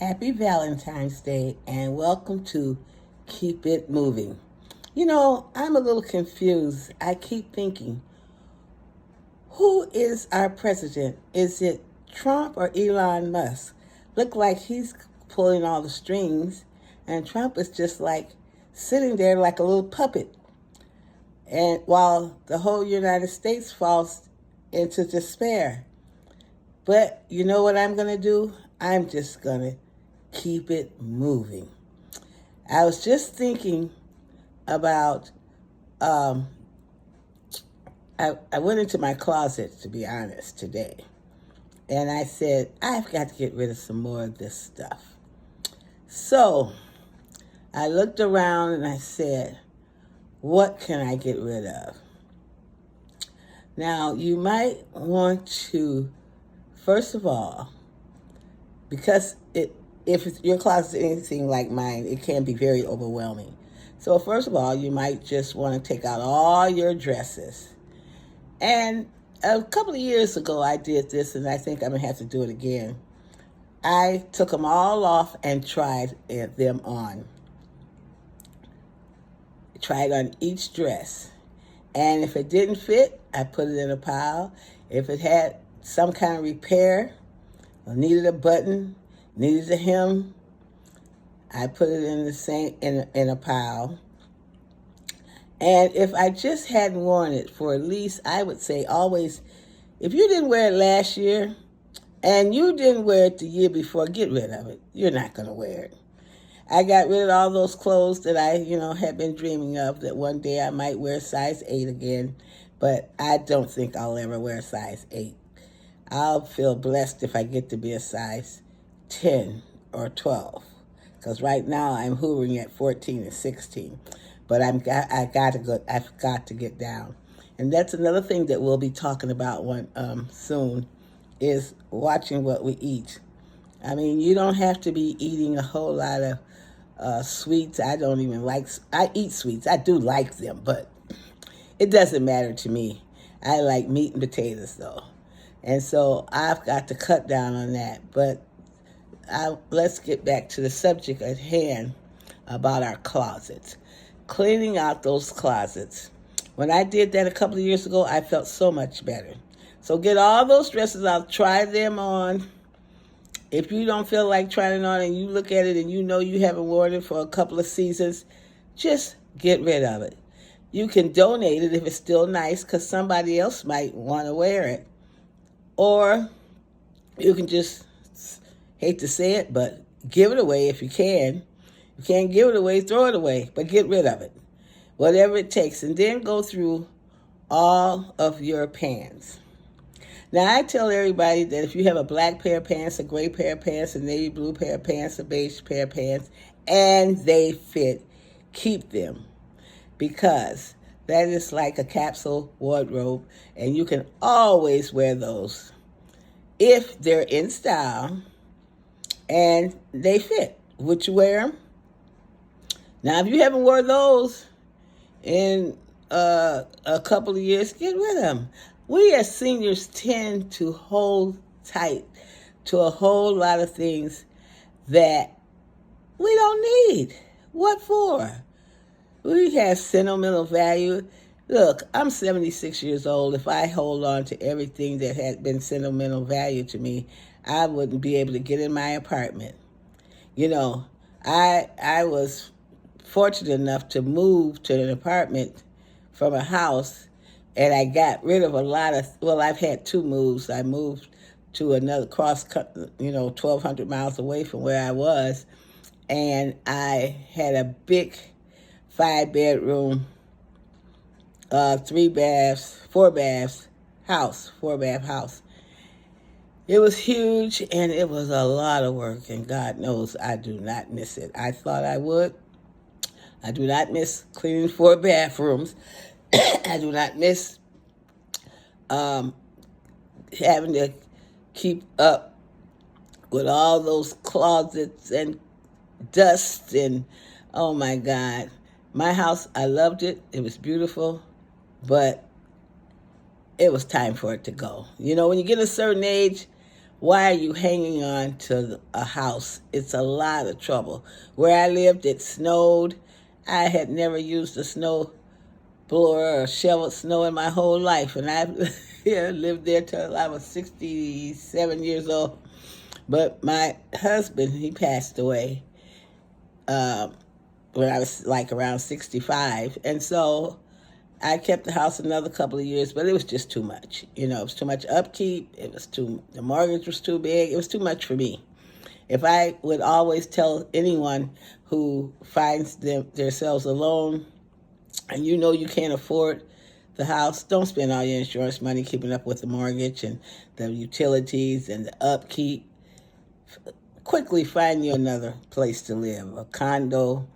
Happy Valentine's Day and welcome to Keep It Moving. You know, I'm a little confused. I keep thinking, who is our president? Is it Trump or Elon Musk? Look like he's pulling all the strings, and Trump is just like sitting there like a little puppet. And while the whole United States falls into despair. But you know what I'm going to do? I'm just going to keep it moving. I was just thinking about, I went into my closet, to be honest, today. And I said, I've got to get rid of some more of this stuff. So I looked around and I said, what can I get rid of? Now, you might want to, first of all, because if your closet is anything like mine, it can be very overwhelming. So first of all, you might just want to take out all your dresses. And a couple of years ago, I did this, and I think I'm going to have to do it again. I took them all off and tried them on. Tried on each dress. And if it didn't fit, I put it in a pile. If it had some kind of repair, or needed a button, needed a hem, I put it in the same in a pile. And if I just hadn't worn it for at least, I would say always, if you didn't wear it last year and you didn't wear it the year before, get rid of it. You're not going to wear it. I got rid of all those clothes that I, had been dreaming of, that one day I might wear size 8 again, but I don't think I'll ever wear size 8. I'll feel blessed if I get to be a size 10 or 12, because right now I'm hovering at 14 and 16. But I've got to get down, and that's another thing that we'll be talking about soon, is watching what we eat. I mean, you don't have to be eating a whole lot of sweets. I don't even like. I eat sweets. I do like them, but it doesn't matter to me. I like meat and potatoes though. And so I've got to cut down on that. But let's get back to the subject at hand about our closets. Cleaning out those closets. When I did that a couple of years ago, I felt so much better. So get all those dresses out, try them on. If you don't feel like trying it on and you look at it and you know you haven't worn it for a couple of seasons, just get rid of it. You can donate it if it's still nice, because somebody else might want to wear it. Or you can just, hate to say it, but give it away if you can. If you can't give it away, throw it away, but get rid of it. Whatever it takes. And then go through all of your pants. Now, I tell everybody that if you have a black pair of pants, a gray pair of pants, a navy blue pair of pants, a beige pair of pants, and they fit, keep them. Because that is like a capsule wardrobe, and you can always wear those if they're in style and they fit. Would you wear them? Now, if you haven't worn those in a couple of years, get rid of them. We as seniors tend to hold tight to a whole lot of things that we don't need. What for? We have sentimental value. Look, I'm 76 years old. If I hold on to everything that had been sentimental value to me, I wouldn't be able to get in my apartment. I was fortunate enough to move to an apartment from a house, and I got rid of a lot of, I've had 2 moves. I moved to another 1,200 miles away from where I was, and I had a big 5-bedroom, 3 baths, 4 baths house, 4-bath house. It was huge, and it was a lot of work, and God knows I do not miss it. I thought I would. I do not miss cleaning 4 bathrooms. I do not miss having to keep up with all those closets and dust, and oh my God. My house, I loved it. It was beautiful, but it was time for it to go. When you get a certain age, Why are you hanging on to a house? It's a lot of trouble. Where I lived, it snowed. I had never used a snow blower or shoveled snow in my whole life, and I lived there till I was 67 years old. But my husband, he passed away when I was like around 65, and so I kept the house another couple of years, but it was just too much. It was too much upkeep. The mortgage was too big. It was too much for me. If I would always tell anyone who finds themselves alone, and you can't afford the house, don't spend all your insurance money keeping up with the mortgage and the utilities and the upkeep. Quickly find you another place to live, a condo,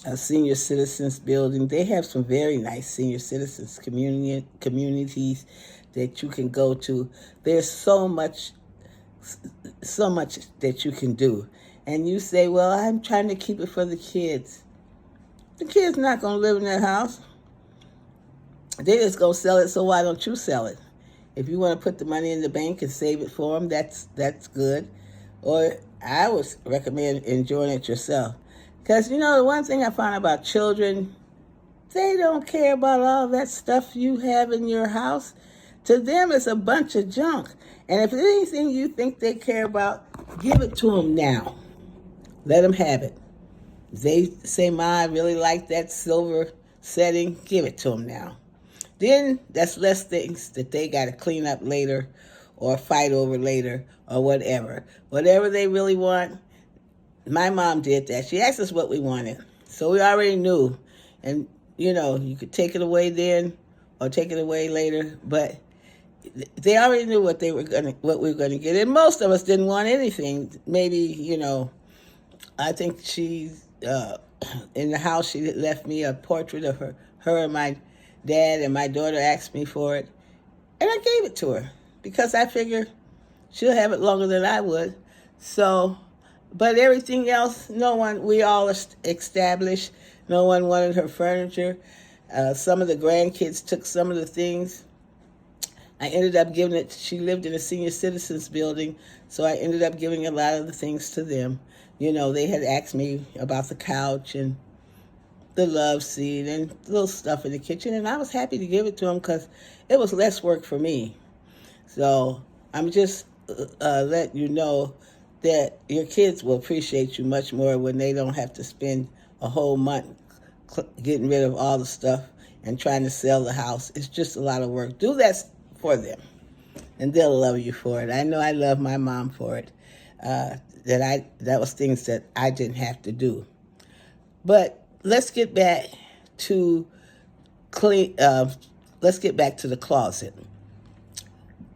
a senior citizens building. They have some very nice senior citizens communities that you can go to. There's so much that you can do. And you say, well, I'm trying to keep it for the kids. The kids not going to live in that house. They just going to sell it, so why don't you sell it? If you want to put the money in the bank and save it for them, that's good. Or I would recommend enjoying it yourself. Because, the one thing I found about children, they don't care about all that stuff you have in your house. To them, it's a bunch of junk. And if there's anything you think they care about, give it to them now. Let them have it. They say, Ma, I really like that silver setting. Give it to them now. Then that's less things that they got to clean up later or fight over later or whatever. Whatever they really want. My mom did that. She asked us what we wanted. So we already knew. And, you could take it away then or take it away later. But they already knew what we were going to get. And most of us didn't want anything. Maybe, I think she's in the house, she left me a portrait of her and my dad, and my daughter asked me for it. And I gave it to her because I figure she'll have it longer than I would. So, but everything else, we all established. No one wanted her furniture. Some of the grandkids took some of the things. I ended up giving it, she lived in a senior citizens building, so I ended up giving a lot of the things to them. They had asked me about the couch and the love seat and little stuff in the kitchen, and I was happy to give it to them because it was less work for me. So I'm just letting you know that your kids will appreciate you much more when they don't have to spend a whole month getting rid of all the stuff and trying to sell the house. It's just a lot of work. Do that for them, and they'll love you for it. I know I love my mom for it. That was things that I didn't have to do. But let's get back to let's get back to the closet.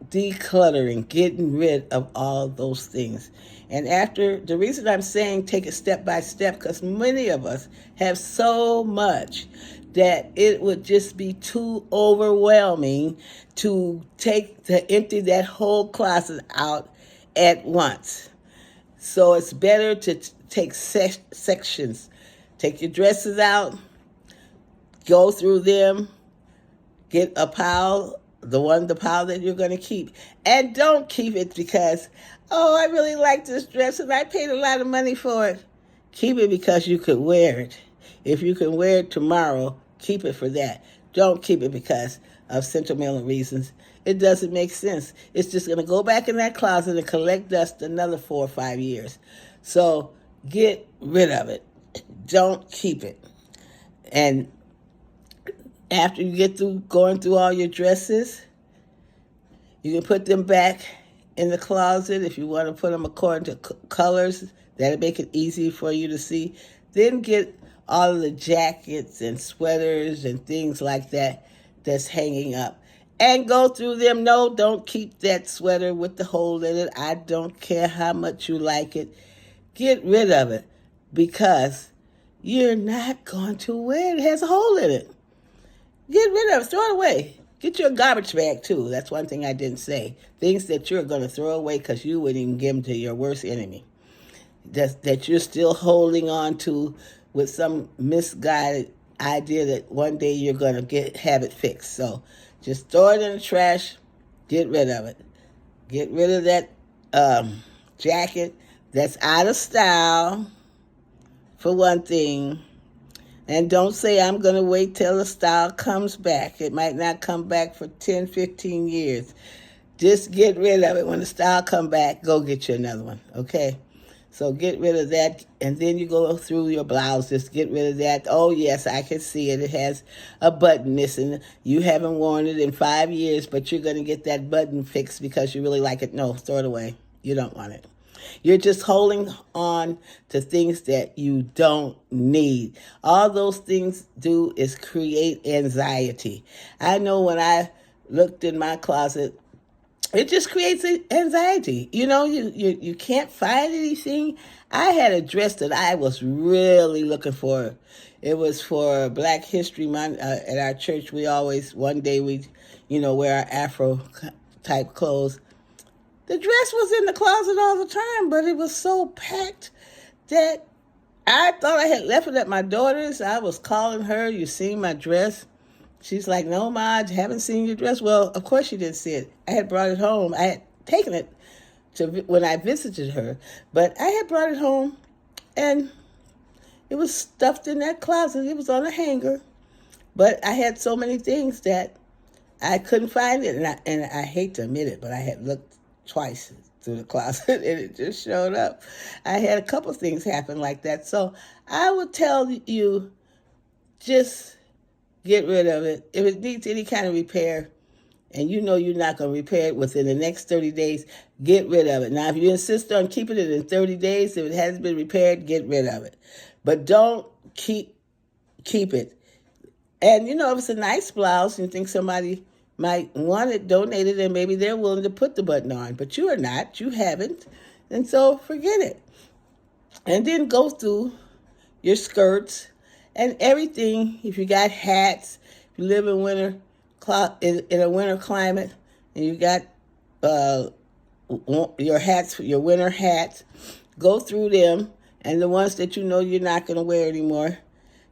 Decluttering, getting rid of all those things. And the reason I'm saying take it step by step, because many of us have so much that it would just be too overwhelming to empty that whole closet out at once. So it's better to take sections. Take your dresses out, go through them, get a pile, the pile that you're going to keep. And don't keep it because, I really like this dress and I paid a lot of money for it. Keep it because you could wear it. If you can wear it tomorrow, keep it for that. Don't keep it because of sentimental reasons. It doesn't make sense. It's just going to go back in that closet and collect dust another 4 or 5 years. So get rid of it. Don't keep it. And after you get through going through all your dresses, you can put them back in the closet if you want to put them according to colors. That'll make it easy for you to see. Then get all of the jackets and sweaters and things like that that's hanging up. And go through them. No, don't keep that sweater with the hole in it. I don't care how much you like it. Get rid of it because you're not going to wear it. It has a hole in it. Get rid of it. Throw it away. Get you a garbage bag, too. That's one thing I didn't say. Things that you're going to throw away because you wouldn't even give them to your worst enemy. That you're still holding on to with some misguided idea that one day you're going to have it fixed. So just throw it in the trash. Get rid of it. Get rid of that jacket that's out of style, for one thing. And don't say I'm going to wait till the style comes back. It might not come back for 10, 15 years. Just get rid of it. When the style come back, go get you another one, okay? So get rid of that, and then you go through your blouse. Just get rid of that. Oh, yes, I can see it. It has a button missing. You haven't worn it in 5 years, but you're going to get that button fixed because you really like it. No, throw it away. You don't want it. You're just holding on to things that you don't need. All those things do is create anxiety. I know when I looked in my closet, it just creates anxiety. You can't find anything. I had a dress that I was really looking for. It was for Black History Month. At our church, one day we wear our Afro type clothes. The dress was in the closet all the time, but it was so packed that I thought I had left it at my daughter's. I was calling her, "You seen my dress?" She's like, "No, Ma, I haven't seen your dress." Well, of course she didn't see it. I had brought it home. I had taken it when I visited her, but I had brought it home, and it was stuffed in that closet. It was on a hanger, but I had so many things that I couldn't find it, and I hate to admit it, but I had looked twice through the closet, and it just showed up. I had a couple things happen like that, so I would tell you, just get rid of it. If it needs any kind of repair, and you know you're not going to repair it within the next 30 days, get rid of it. Now, if you insist on keeping it in 30 days, if it hasn't been repaired, get rid of it. But don't keep it. And, if it's a nice blouse and you think somebody might want it, donate it, and maybe they're willing to put the button on. But you are not. You haven't. And so forget it. And then go through your skirts and everything. If you got hats, if you live in in a winter climate, and you got your hats, your winter hats, go through them. And the ones that you know you're not going to wear anymore,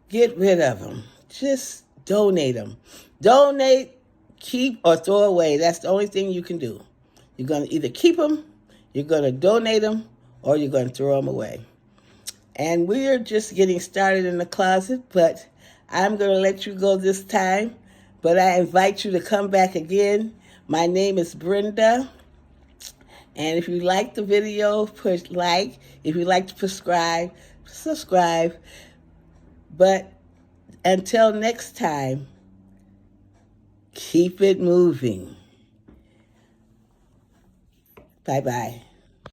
get rid of them. Just donate them. Donate, keep, or throw away. That's the only thing you can do. You're going to either keep them, you're going to donate them, or you're going to throw them away. And we're just getting started in the closet, but I'm going to let you go this time. But I invite you to come back again. My name is Brenda. And if you like the video, push like. If you like to subscribe. But until next time, keep it moving. Bye-bye.